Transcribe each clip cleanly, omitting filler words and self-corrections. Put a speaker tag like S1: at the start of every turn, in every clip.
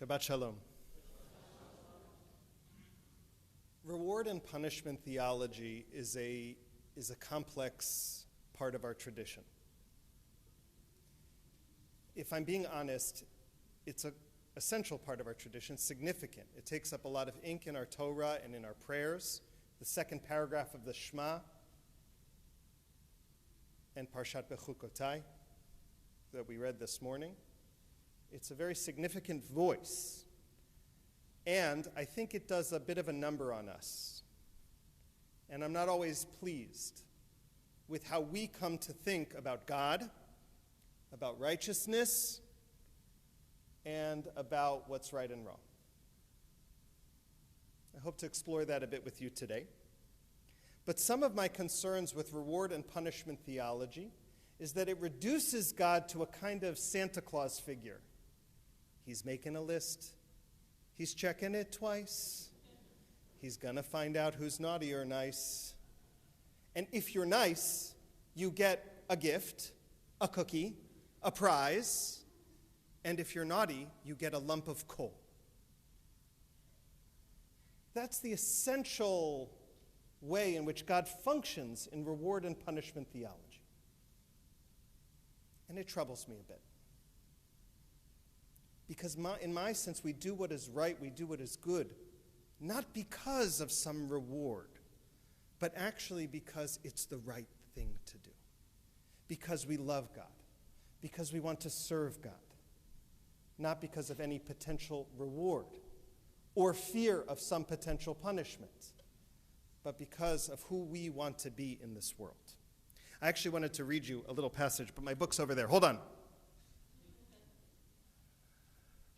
S1: Shabbat Shalom. Reward and punishment theology is a complex part of our tradition. If I'm being honest, it's an essential part of our tradition, significant. It takes up a lot of ink in our Torah and in our prayers. The second paragraph of the Shema and Parshat Bechukotai that we read this morning. It's a very significant voice. And I think it does a bit of a number on us. And I'm not always pleased with how we come to think about God, about righteousness, and about what's right and wrong. I hope to explore that a bit with you today. But some of my concerns with reward and punishment theology is that it reduces God to a kind of Santa Claus figure. He's making a list. He's checking it twice. He's going to find out who's naughty or nice. And if you're nice, you get a gift, a cookie, a prize. And if you're naughty, you get a lump of coal. That's the essential way in which God functions in reward and punishment theology. And it troubles me a bit. Because in my sense, we do what is right, we do what is good, not because of some reward, but actually because it's the right thing to do. Because we love God, because we want to serve God, not because of any potential reward or fear of some potential punishment, but because of who we want to be in this world. I actually wanted to read you a little passage, but my book's over there. Hold on.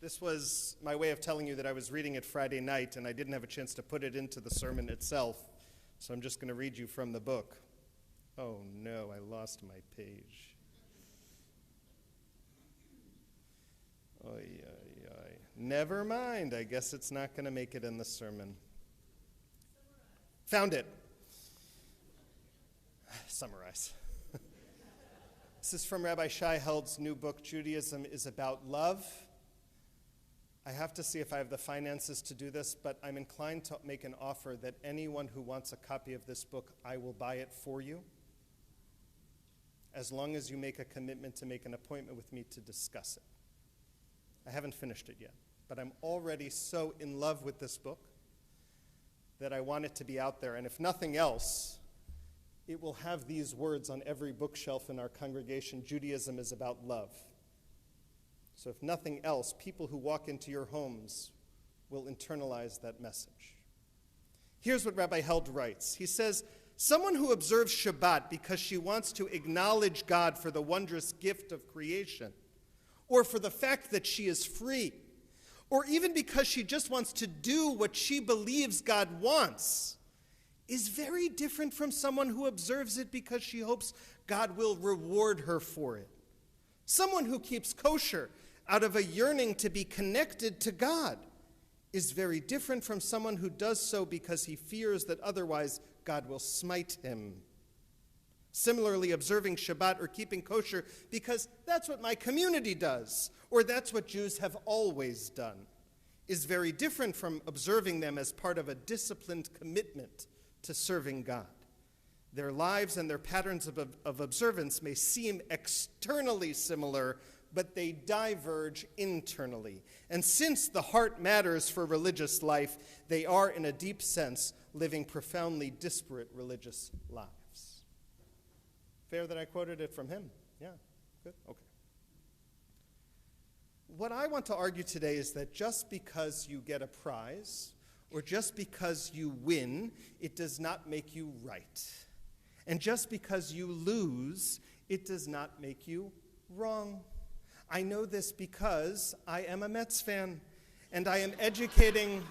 S1: This was my way of telling you that I was reading it Friday night, and I didn't have a chance to put it into the sermon itself, so I'm just going to read you from the book. Oh no, I lost my page. Oy, oy, oy. Never mind, I guess it's not going to make it in the sermon. Found it. Summarize. This is from Rabbi Shai Held's new book, Judaism is About Love. I have to see if I have the finances to do this, but I'm inclined to make an offer that anyone who wants a copy of this book, I will buy it for you, as long as you make a commitment to make an appointment with me to discuss it. I haven't finished it yet, but I'm already so in love with this book that I want it to be out there. And if nothing else, it will have these words on every bookshelf in our congregation: Judaism is about love. So if nothing else, people who walk into your homes will internalize that message. Here's what Rabbi Held writes. He says, someone who observes Shabbat because she wants to acknowledge God for the wondrous gift of creation, or for the fact that she is free, or even because she just wants to do what she believes God wants, is very different from someone who observes it because she hopes God will reward her for it. Someone who keeps kosher out of a yearning to be connected to God is very different from someone who does so because he fears that otherwise God will smite him. Similarly, observing Shabbat or keeping kosher because that's what my community does, or that's what Jews have always done, is very different from observing them as part of a disciplined commitment to serving God. Their lives and their patterns of observance may seem externally similar, but they diverge internally. And since the heart matters for religious life, they are, in a deep sense, living profoundly disparate religious lives. Fair that I quoted it from him? Yeah, good, okay. What I want to argue today is that just because you get a prize, or just because you win, it does not make you right. And just because you lose, it does not make you wrong. I know this because I am a Mets fan, and I am educating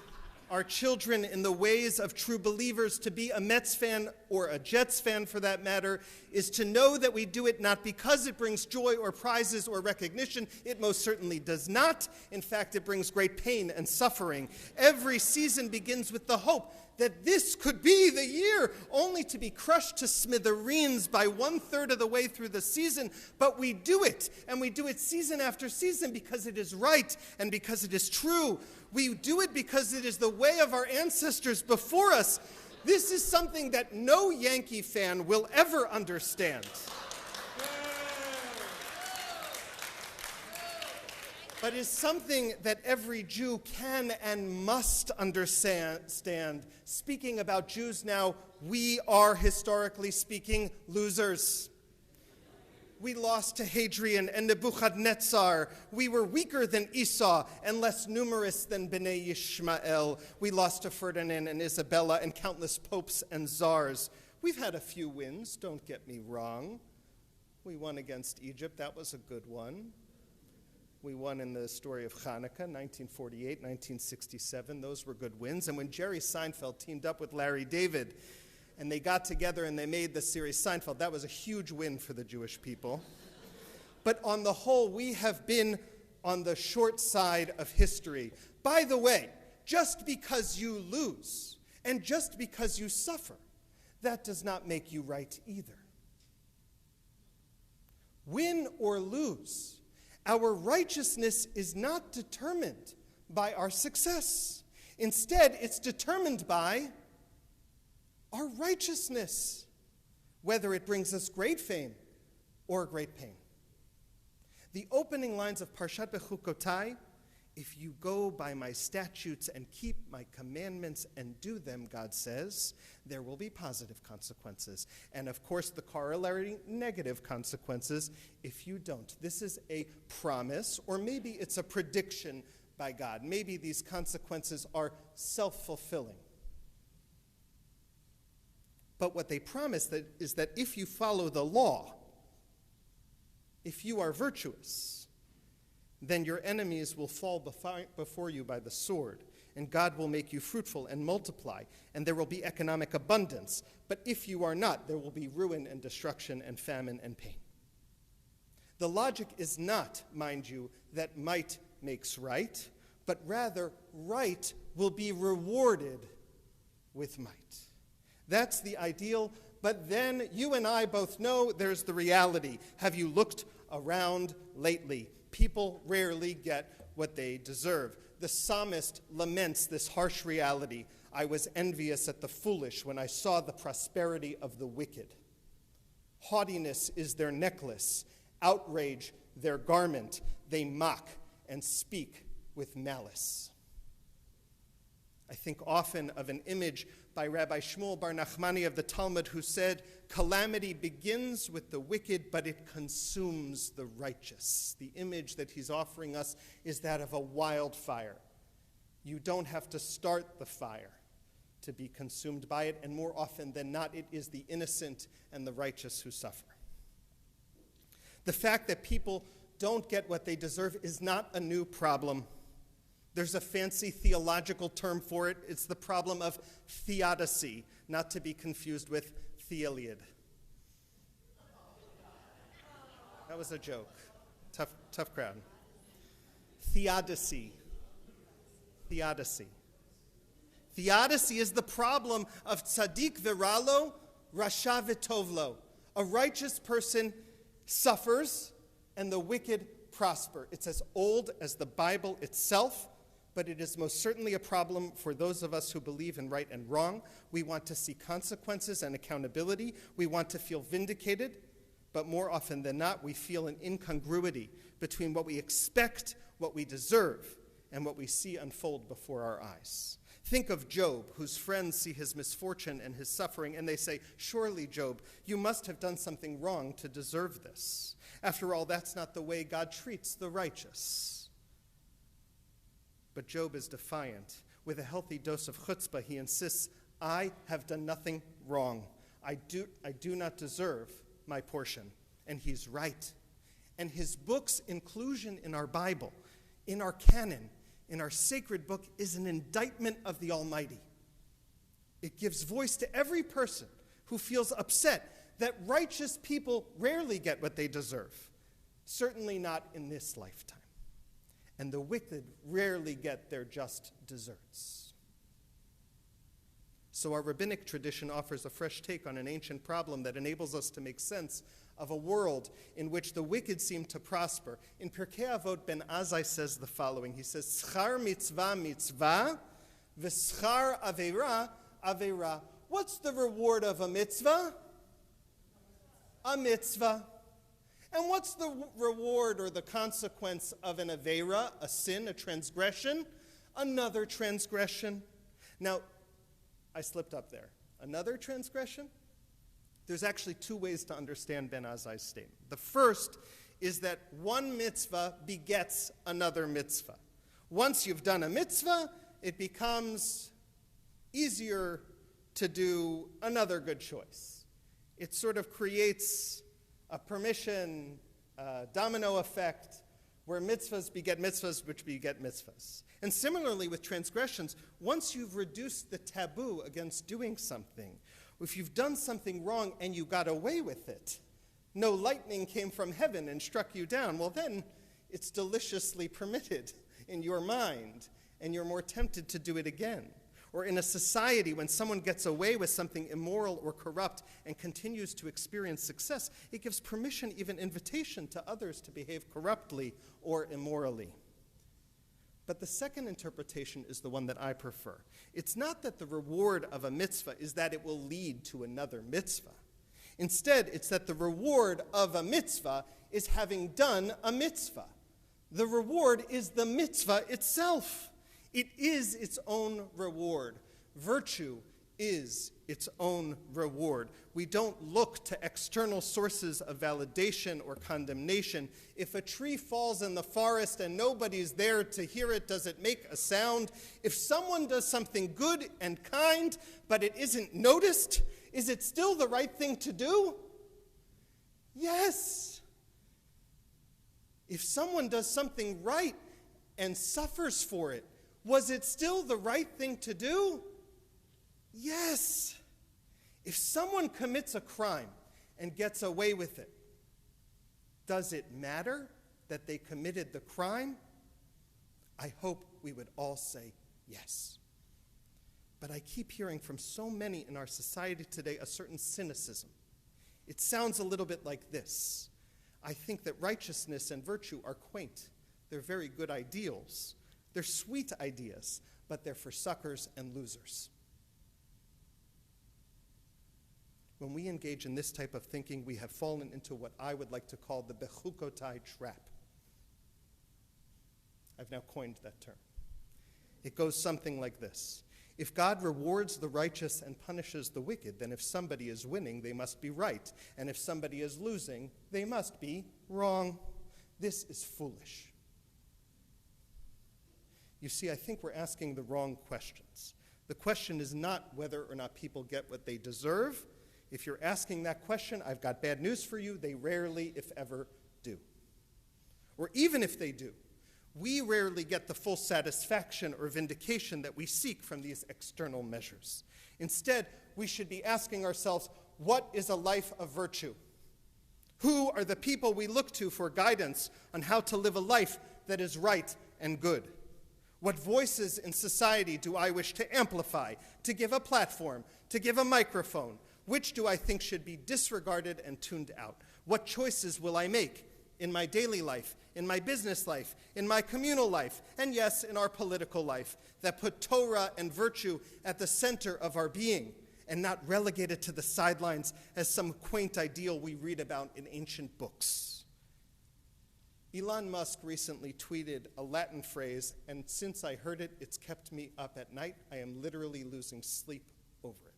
S1: our children in the ways of true believers. To be a Mets fan, or a Jets fan for that matter, is to know that we do it not because it brings joy or prizes or recognition. It most certainly does not. In fact, it brings great pain and suffering. Every season begins with the hope that this could be the year, only to be crushed to smithereens by 1/3 of the way through the season. But we do it, and we do it season after season because it is right and because it is true. We do it because it is the way of our ancestors before us. This is something that no Yankee fan will ever understand. But is something that every Jew can and must understand. Speaking about Jews now, we are, historically speaking, losers. We lost to Hadrian and Nebuchadnezzar. We were weaker than Esau and less numerous than Bnei Yishmael. We lost to Ferdinand and Isabella and countless popes and czars. We've had a few wins, don't get me wrong. We won against Egypt. That was a good one. We won in the story of Hanukkah, 1948, 1967. Those were good wins. And when Jerry Seinfeld teamed up with Larry David, and they got together and they made the series Seinfeld, that was a huge win for the Jewish people. But on the whole, we have been on the short side of history. By the way, just because you lose and just because you suffer, that does not make you right either. Win or lose, our righteousness is not determined by our success. Instead, it's determined by our righteousness, whether it brings us great fame or great pain. The opening lines of Parshat Bechukotai, if you go by my statutes and keep my commandments and do them, God says, there will be positive consequences. And of course, the corollary negative consequences if you don't. This is a promise, or maybe it's a prediction by God. Maybe these consequences are self-fulfilling. But what they promise is that if you follow the law, if you are virtuous, then your enemies will fall before you by the sword, and God will make you fruitful and multiply, and there will be economic abundance. But if you are not, there will be ruin and destruction and famine and pain. The logic is not, mind you, that might makes right, but rather right will be rewarded with might. That's the ideal, but then you and I both know there's the reality. Have you looked around lately? People rarely get what they deserve. The psalmist laments this harsh reality. I was envious at the foolish when I saw the prosperity of the wicked. Haughtiness is their necklace, outrage their garment. They mock and speak with malice. I think often of an image by Rabbi Shmuel Bar Nachmani of the Talmud who said, calamity begins with the wicked, but it consumes the righteous. The image that he's offering us is that of a wildfire. You don't have to start the fire to be consumed by it, and more often than not, it is the innocent and the righteous who suffer. The fact that people don't get what they deserve is not a new problem. There's a fancy theological term for it. It's the problem of theodicy, not to be confused with theiliad. That was a joke. Tough crowd. Theodicy. Theodicy. Theodicy is the problem of tzaddik v'ralo, rasha v'tovlo. A righteous person suffers and the wicked prosper. It's as old as the Bible itself, but it is most certainly a problem for those of us who believe in right and wrong. We want to see consequences and accountability. We want to feel vindicated, but more often than not, we feel an incongruity between what we expect, what we deserve, and what we see unfold before our eyes. Think of Job, whose friends see his misfortune and his suffering, and they say, surely, Job, you must have done something wrong to deserve this. After all, that's not the way God treats the righteous. But Job is defiant. With a healthy dose of chutzpah, he insists, I have done nothing wrong. I do not deserve my portion. And he's right. And his book's inclusion in our Bible, in our canon, in our sacred book is an indictment of the Almighty. It gives voice to every person who feels upset that righteous people rarely get what they deserve, certainly not in this lifetime. And the wicked rarely get their just deserts. So our rabbinic tradition offers a fresh take on an ancient problem that enables us to make sense of a world in which the wicked seem to prosper. In Pirkei Avot, Ben Azai says the following. He says, Schar mitzvah mitzvah, v'schar aveira aveira. What's the reward of a mitzvah? A mitzvah. And what's the reward or the consequence of an aveira, a sin, a transgression? Another transgression. Now, I slipped up there. Another transgression? There's actually two ways to understand Ben Azai's statement. The first is that one mitzvah begets another mitzvah. Once you've done a mitzvah, it becomes easier to do another good choice. It sort of creates a permission, domino effect, where mitzvahs beget mitzvahs, which beget mitzvahs. And similarly with transgressions, once you've reduced the taboo against doing something, if you've done something wrong and you got away with it, no lightning came from heaven and struck you down, well then it's deliciously permitted in your mind, and you're more tempted to do it again. Or in a society, when someone gets away with something immoral or corrupt and continues to experience success, it gives permission, even invitation, to others to behave corruptly or immorally. But the second interpretation is the one that I prefer. It's not that the reward of a mitzvah is that it will lead to another mitzvah. Instead, it's that the reward of a mitzvah is having done a mitzvah. The reward is the mitzvah itself. It is its own reward. Virtue is its own reward. We don't look to external sources of validation or condemnation. If a tree falls in the forest and nobody's there to hear it, does it make a sound? If someone does something good and kind, but it isn't noticed, is it still the right thing to do? Yes. If someone does something right and suffers for it, was it still the right thing to do? Yes. If someone commits a crime and gets away with it, does it matter that they committed the crime? I hope we would all say yes. But I keep hearing from so many in our society today a certain cynicism. It sounds a little bit like this. I think that righteousness and virtue are quaint. They're very good ideals. They're sweet ideas, but they're for suckers and losers. When we engage in this type of thinking, we have fallen into what I would like to call the bechukotai trap. I've now coined that term. It goes something like this. If God rewards the righteous and punishes the wicked, then if somebody is winning, they must be right. And if somebody is losing, they must be wrong. This is foolish. You see, I think we're asking the wrong questions. The question is not whether or not people get what they deserve. If you're asking that question, I've got bad news for you. They rarely, if ever, do. Or even if they do, we rarely get the full satisfaction or vindication that we seek from these external measures. Instead, we should be asking ourselves, what is a life of virtue? Who are the people we look to for guidance on how to live a life that is right and good? What voices in society do I wish to amplify, to give a platform, to give a microphone? Which do I think should be disregarded and tuned out? What choices will I make in my daily life, in my business life, in my communal life, and yes, in our political life, that put Torah and virtue at the center of our being and not relegated to the sidelines as some quaint ideal we read about in ancient books? Elon Musk recently tweeted a Latin phrase, and since I heard it, it's kept me up at night. I am literally losing sleep over it.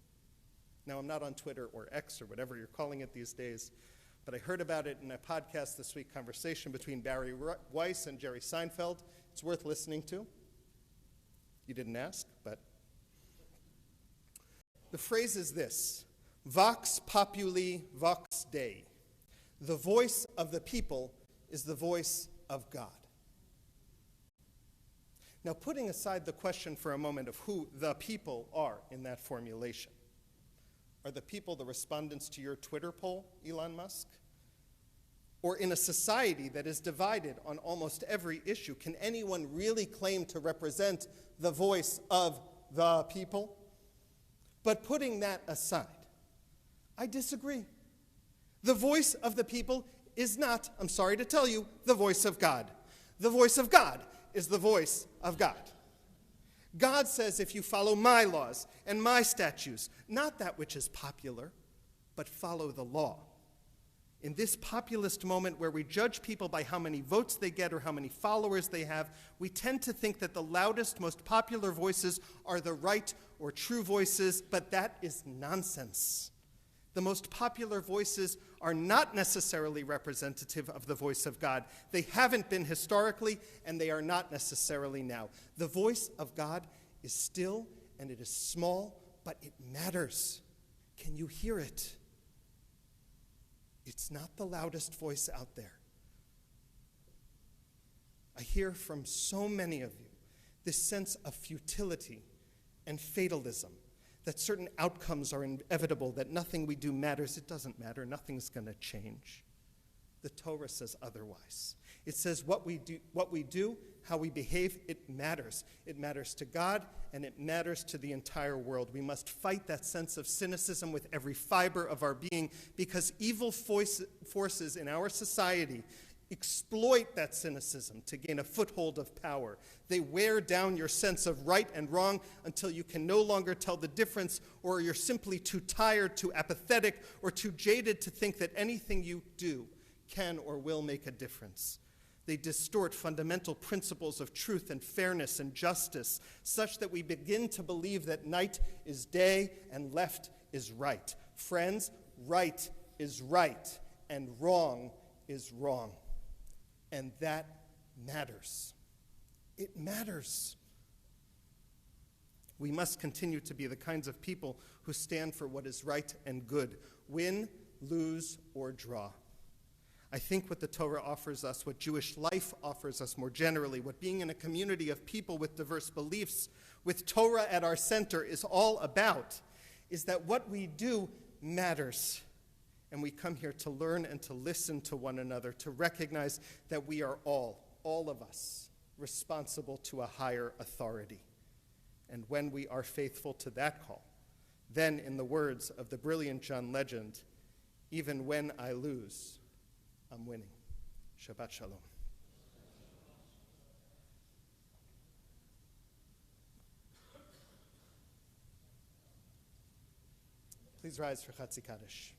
S1: Now, I'm not on Twitter or X or whatever you're calling it these days, but I heard about it in a podcast this week, conversation between Barry Weiss and Jerry Seinfeld. It's worth listening to. You didn't ask, but the phrase is this: Vox populi, vox Dei. The voice of the people is the voice of God. Now, putting aside the question for a moment of who the people are in that formulation, are the people the respondents to your Twitter poll, Elon Musk? Or in a society that is divided on almost every issue, can anyone really claim to represent the voice of the people? But putting that aside, I disagree. The voice of the people is not, I'm sorry to tell you, the voice of God. The voice of God is the voice of God. God says, if you follow my laws and my statutes, not that which is popular, but follow the law. In this populist moment where we judge people by how many votes they get or how many followers they have, we tend to think that the loudest, most popular voices are the right or true voices, but that is nonsense. The most popular voices are not necessarily representative of the voice of God. They haven't been historically, and they are not necessarily now. The voice of God is still, and it is small, but it matters. Can you hear it? It's not the loudest voice out there. I hear from so many of you this sense of futility and fatalism, that certain outcomes are inevitable, that nothing we do matters. It doesn't matter. Nothing's going to change. The Torah says otherwise. It says what we do, how we behave, it matters. It matters to God, and it matters to the entire world. We must fight that sense of cynicism with every fiber of our being, because evil forces in our society exploit that cynicism to gain a foothold of power. They wear down your sense of right and wrong until you can no longer tell the difference, or you're simply too tired, too apathetic, or too jaded to think that anything you do can or will make a difference. They distort fundamental principles of truth and fairness and justice, such that we begin to believe that night is day and left is right. Friends, right is right, and wrong is wrong. And that matters. It matters. We must continue to be the kinds of people who stand for what is right and good, win, lose, or draw. I think what the Torah offers us, what Jewish life offers us more generally, what being in a community of people with diverse beliefs, with Torah at our center, is all about, is that what we do matters. And we come here to learn and to listen to one another, to recognize that we are all of us, responsible to a higher authority. And when we are faithful to that call, then, in the words of the brilliant John Legend, even when I lose, I'm winning. Shabbat Shalom. Please rise for Chatzi Kaddish.